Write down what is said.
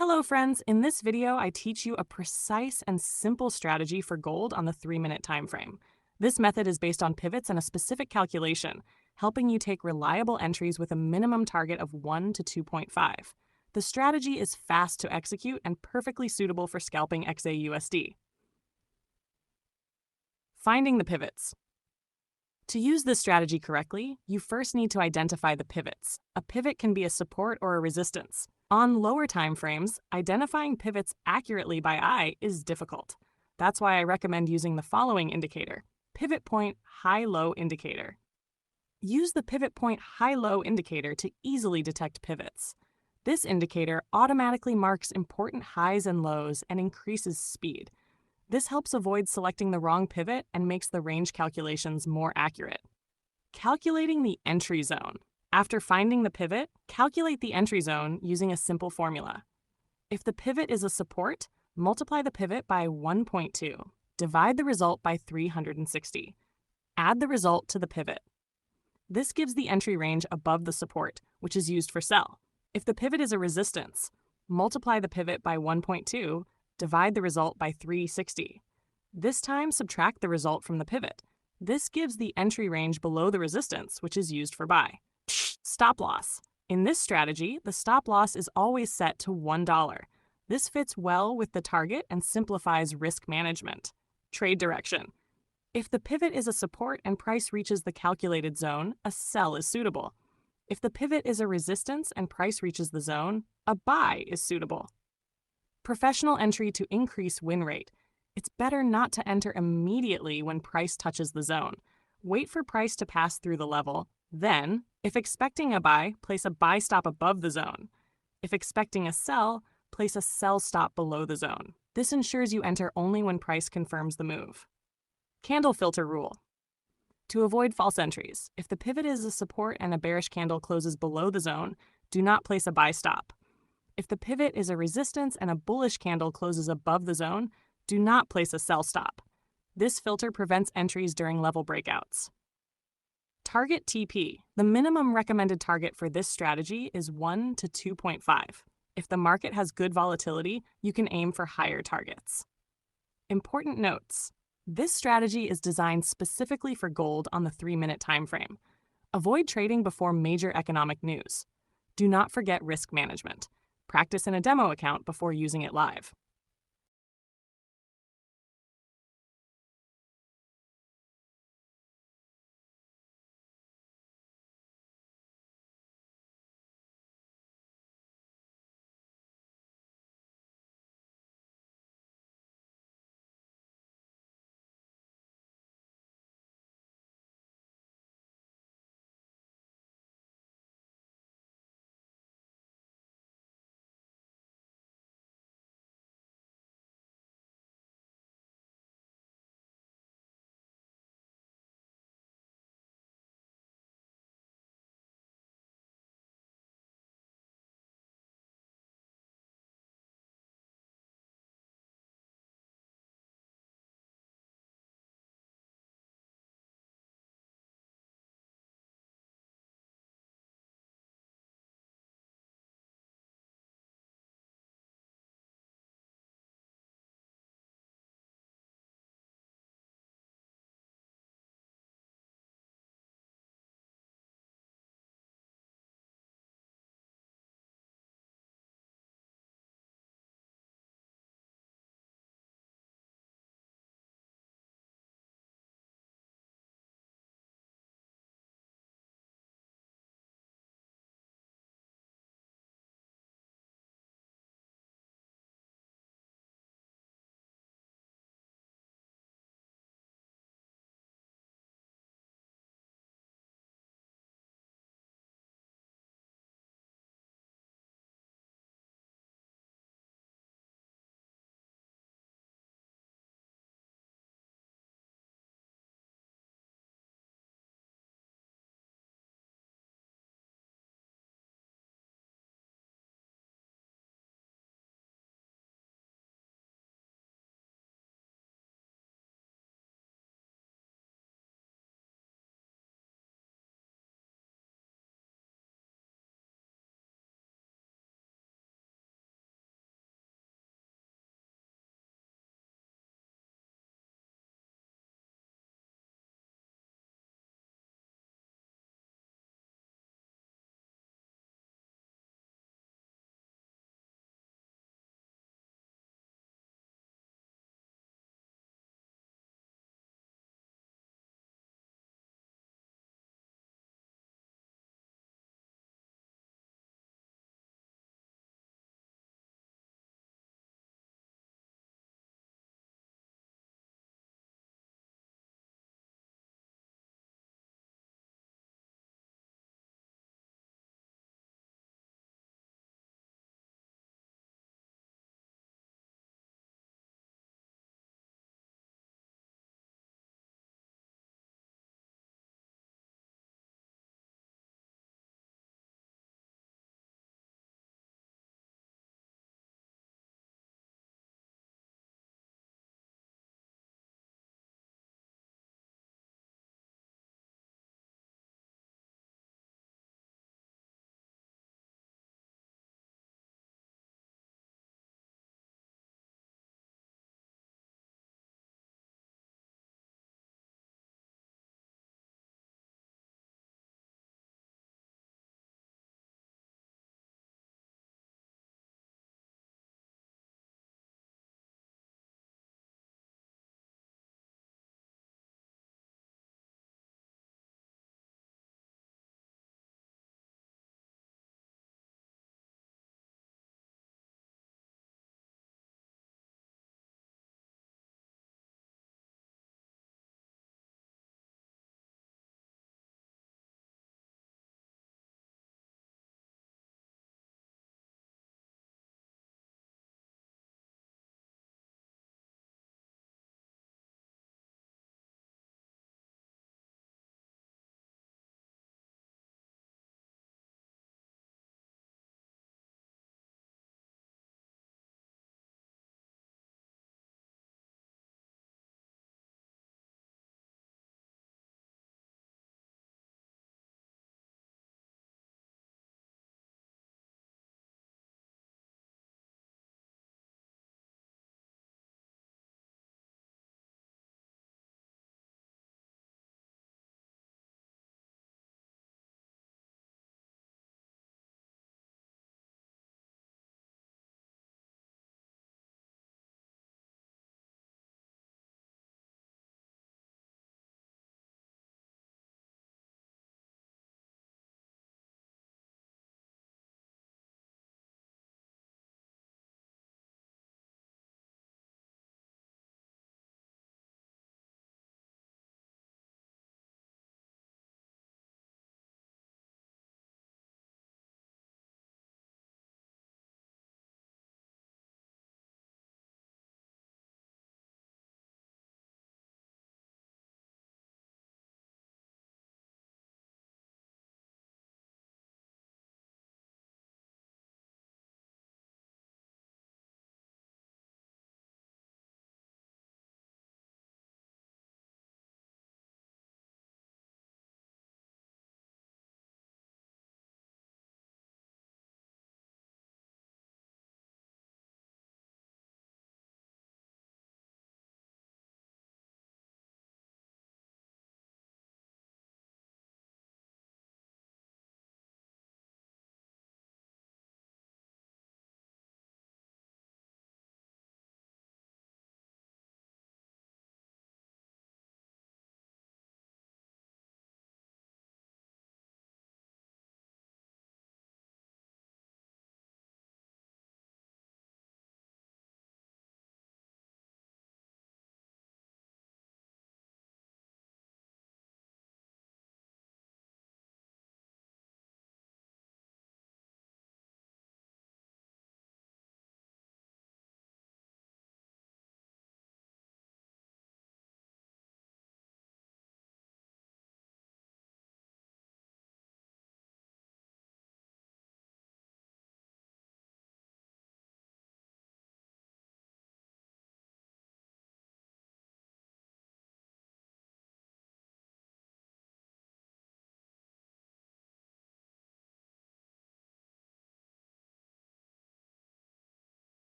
Hello friends, in this video I teach you a precise and simple strategy for gold on the 3-minute time frame. This method is based on pivots and a specific calculation, helping you take reliable entries with a minimum target of 1 to 2.5. The strategy is fast to execute and perfectly suitable for scalping XAUUSD. Finding the pivots. To use this strategy correctly, you first need to identify the pivots. A pivot can be a support or a resistance. On lower time frames, identifying pivots accurately by eye is difficult. That's why I recommend using the following indicator: pivot point high-low indicator. Use the pivot point high-low indicator to easily detect pivots. This indicator automatically marks important highs and lows and increases speed. This helps avoid selecting the wrong pivot and makes the range calculations more accurate. Calculating the entry zone. After finding the pivot, calculate the entry zone using a simple formula. If the pivot is a support, multiply the pivot by 1.2. Divide the result by 360. Add the result to the pivot. This gives the entry range above the support, which is used for sell. If the pivot is a resistance, multiply the pivot by 1.2. Divide the result by 360. This time, subtract the result from the pivot. This gives the entry range below the resistance, which is used for buy. Stop loss. In this strategy, the stop loss is always set to $1. This fits well with the target and simplifies risk management. Trade direction. If the pivot is a support and price reaches the calculated zone, a sell is suitable. If the pivot is a resistance and price reaches the zone, a buy is suitable. Professional entry to increase win rate. It's better not to enter immediately when price touches the zone. Wait for price to pass through the level. Then, if expecting a buy, place a buy stop above the zone. If expecting a sell, place a sell stop below the zone. This ensures you enter only when price confirms the move. Candle filter rule. To avoid false entries, if the pivot is a support and a bearish candle closes below the zone, do not place a buy stop. If the pivot is a resistance and a bullish candle closes above the zone, do not place a sell stop. This filter prevents entries during level breakouts. Target TP. The minimum recommended target for this strategy is 1 to 2.5. If the market has good volatility, you can aim for higher targets. Important notes. This strategy is designed specifically for gold on the 3-minute time frame. Avoid trading before major economic news. Do not forget risk management. Practice in a demo account before using it live.